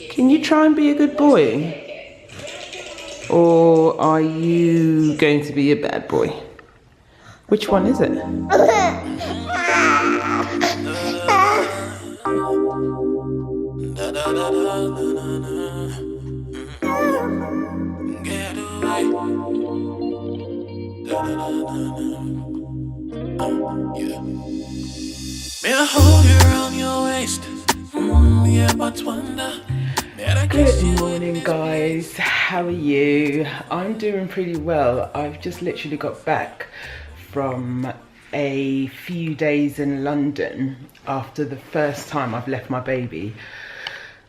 Can you try and be a good boy? Or are you going to be a bad boy? Which one is it? May I hold you around your waist? Yeah, but wonder. Good morning, guys. How are you? I'm doing pretty well. I've just literally got back from a few days in London after the first time I've left my baby.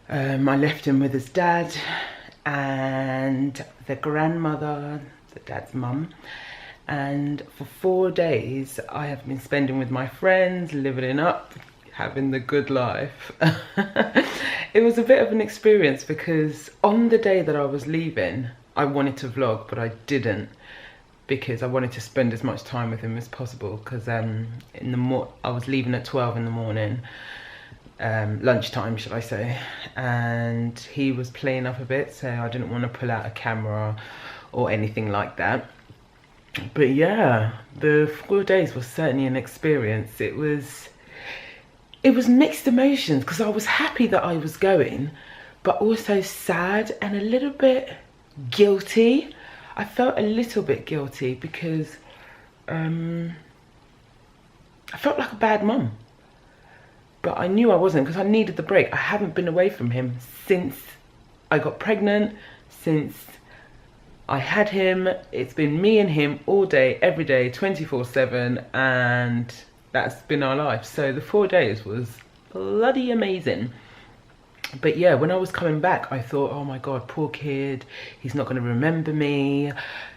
I left him with his dad and the grandmother, the dad's mum. And for 4 days, I have been spending with my friends, living it up, having the good life. It was a bit of an experience because on the day that I was leaving, I wanted to vlog, but I didn't because I wanted to spend as much time with him as possible. Because I was leaving at 12 in the morning, lunchtime, should I say, and he was playing up a bit, so I didn't want to pull out a camera or anything like that. But yeah, the 4 days was certainly an experience. It was mixed emotions because I was happy that I was going, but also sad and a little bit guilty. I felt a little bit guilty because I felt like a bad mum, but I knew I wasn't because I needed the break. I haven't been away from him since I got pregnant, since I had him. It's been me and him all day, every day, 24/7, and that's been our life. So the 4 days was bloody amazing. But yeah, when I was coming back, I thought, oh my God, poor kid. He's not going to remember me.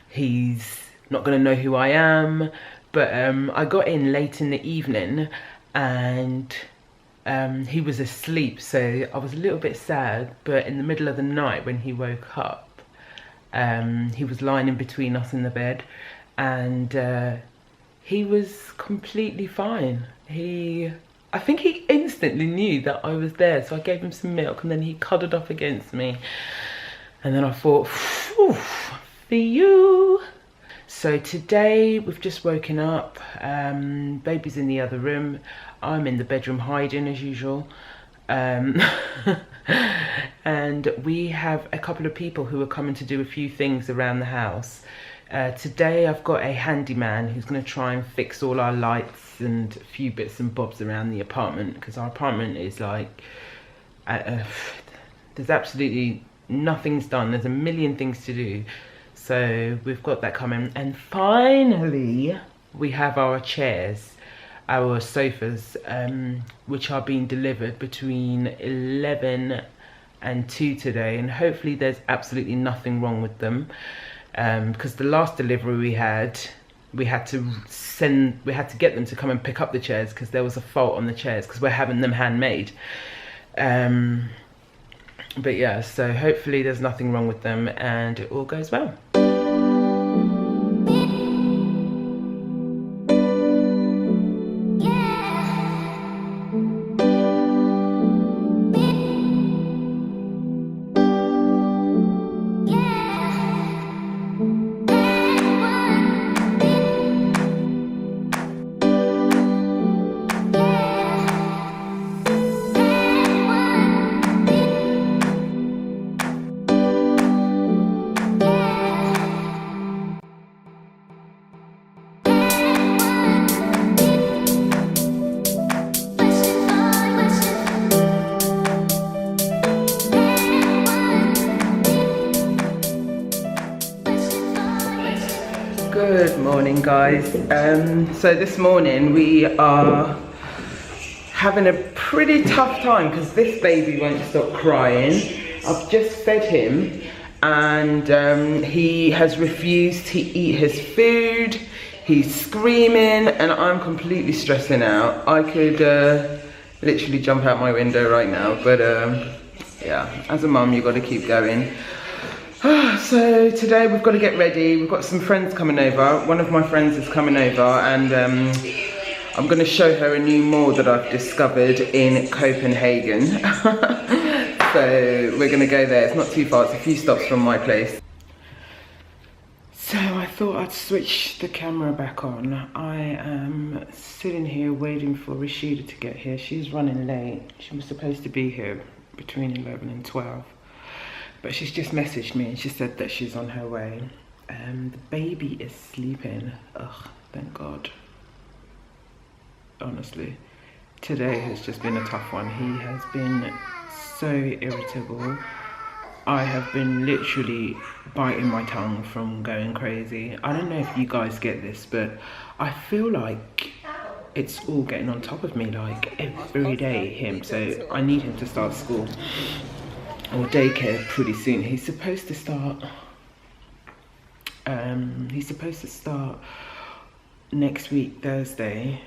He's not going to know who I am. But I got in late in the evening and he was asleep. So I was a little bit sad. But in the middle of the night when he woke up, he was lying in between us in the bed, and he was completely fine. I think he instantly knew that I was there, so I gave him some milk and then he cuddled up against me. And then I thought, phew, for you. So today we've just woken up, baby's in the other room, I'm in the bedroom hiding as usual. And we have a couple of people who are coming to do a few things around the house. Today I've got a handyman who's going to try and fix all our lights and a few bits and bobs around the apartment, because our apartment is like, there's absolutely nothing's done. There's a million things to do. So we've got that coming. And finally we have our chairs, our sofas, which are being delivered between 11 and 2 today, and hopefully there's absolutely nothing wrong with them, because the last delivery we had to get them to come and pick up the chairs because there was a fault on the chairs because we're having them handmade. But yeah, so hopefully there's nothing wrong with them and it all goes well. Good morning, guys. So this morning we are having a pretty tough time because this baby won't stop crying. I've just fed him and he has refused to eat his food. He's screaming and I'm completely stressing out. I could literally jump out my window right now, but yeah, as a mum you've got to keep going. So today we've got to get ready. We've got some friends coming over. One of my friends is coming over and I'm going to show her a new mall that I've discovered in Copenhagen. So we're gonna go there. It's not too far, it's a few stops from my place. So I thought I'd switch the camera back on. I am sitting here waiting for Rashida to get here. She's running late. She was supposed to be here between 11 and 12. But she's just messaged me and she said that she's on her way. The baby is sleeping. Ugh, thank God. Honestly, today has just been a tough one. He has been so irritable. I have been literally biting my tongue from going crazy. I don't know if you guys get this, but I feel like it's all getting on top of me, like every day, him. So I need him to start school or daycare pretty soon. He's supposed to start next week, Thursday,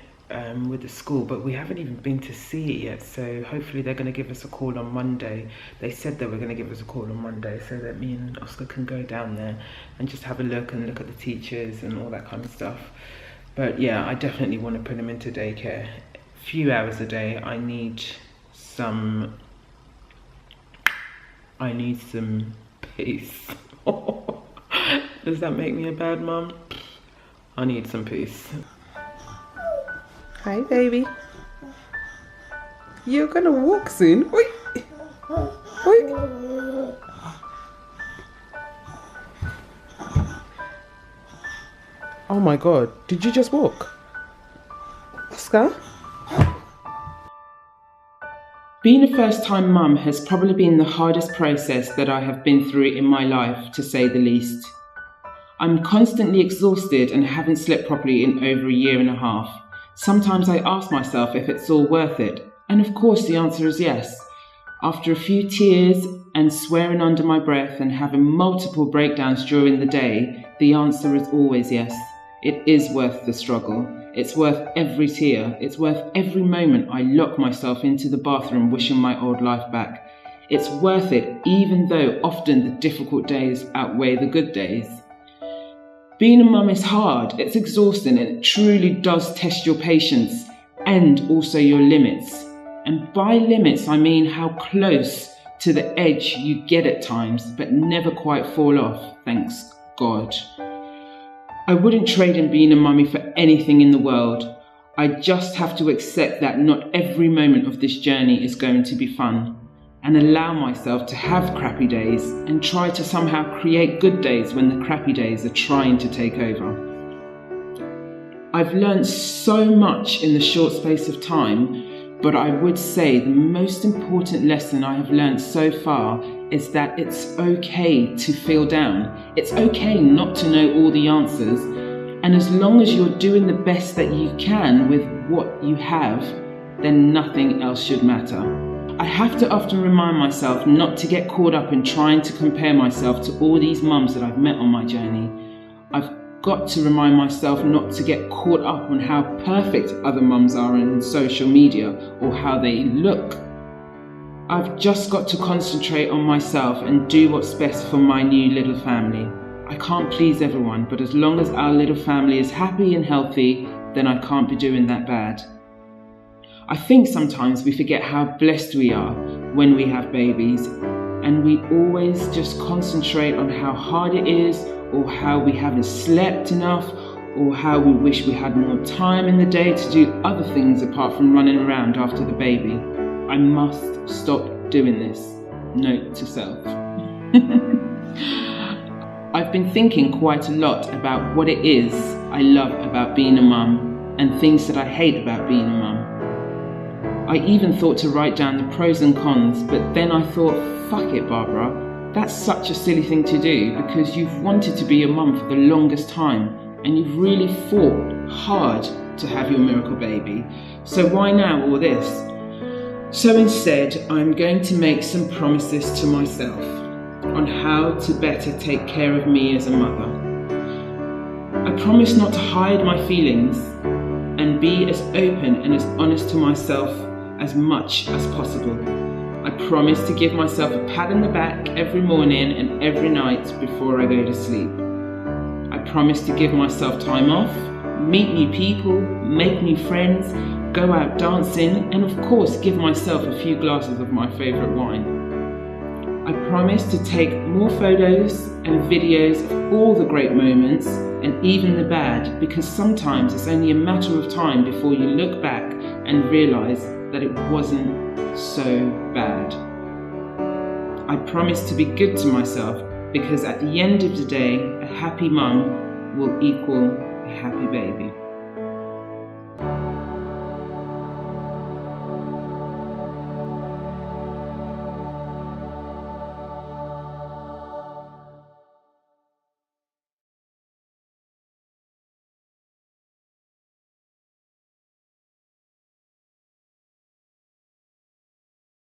with the school, but we haven't even been to see it yet. So hopefully they're going to give us a call on Monday. They said they were going to give us a call on Monday so that me and Oscar can go down there and just have a look and look at the teachers and all that kind of stuff. But yeah, I definitely want to put him into daycare. A few hours a day. I need some peace. Does that make me a bad mum? I need some peace. Hi, baby. You're gonna walk soon. Oi. Oi. Oh my God, did you just walk? Oscar? Being a first-time mum has probably been the hardest process that I have been through in my life, to say the least. I'm constantly exhausted and haven't slept properly in over a year and a half. Sometimes I ask myself if it's all worth it, and of course the answer is yes. After a few tears and swearing under my breath and having multiple breakdowns during the day, the answer is always yes. It is worth the struggle. It's worth every tear. It's worth every moment I lock myself into the bathroom wishing my old life back. It's worth it even though often the difficult days outweigh the good days. Being a mum is hard, it's exhausting, and it truly does test your patience and also your limits. And by limits, I mean how close to the edge you get at times, but never quite fall off, thanks God. I wouldn't trade in being a mummy for anything in the world. I just have to accept that not every moment of this journey is going to be fun, and allow myself to have crappy days and try to somehow create good days when the crappy days are trying to take over. I've learned so much in the short space of time, but I would say the most important lesson I have learned so far is that it's okay to feel down. It's okay not to know all the answers, and as long as you're doing the best that you can with what you have, then nothing else should matter. I have to often remind myself not to get caught up in trying to compare myself to all these mums that I've met on my journey. I've got to remind myself not to get caught up on how perfect other mums are on social media or how they look. I've just got to concentrate on myself and do what's best for my new little family. I can't please everyone, but as long as our little family is happy and healthy, then I can't be doing that bad. I think sometimes we forget how blessed we are when we have babies, and we always just concentrate on how hard it is, or how we haven't slept enough, or how we wish we had more time in the day to do other things apart from running around after the baby. I must stop doing this. Note to self. I've been thinking quite a lot about what it is I love about being a mum and things that I hate about being a mum. I even thought to write down the pros and cons, but then I thought, fuck it, Barbara, that's such a silly thing to do because you've wanted to be a mum for the longest time and you've really fought hard to have your miracle baby. So why now all this? So instead, I'm going to make some promises to myself on how to better take care of me as a mother. I promise not to hide my feelings and be as open and as honest to myself as much as possible. I promise to give myself a pat on the back every morning and every night before I go to sleep. I promise to give myself time off, meet new people, make new friends, go out dancing, and of course give myself a few glasses of my favourite wine. I promise to take more photos and videos of all the great moments and even the bad, because sometimes it's only a matter of time before you look back and realise that it wasn't so bad. I promise to be good to myself, because at the end of the day, a happy mum will equal a happy baby.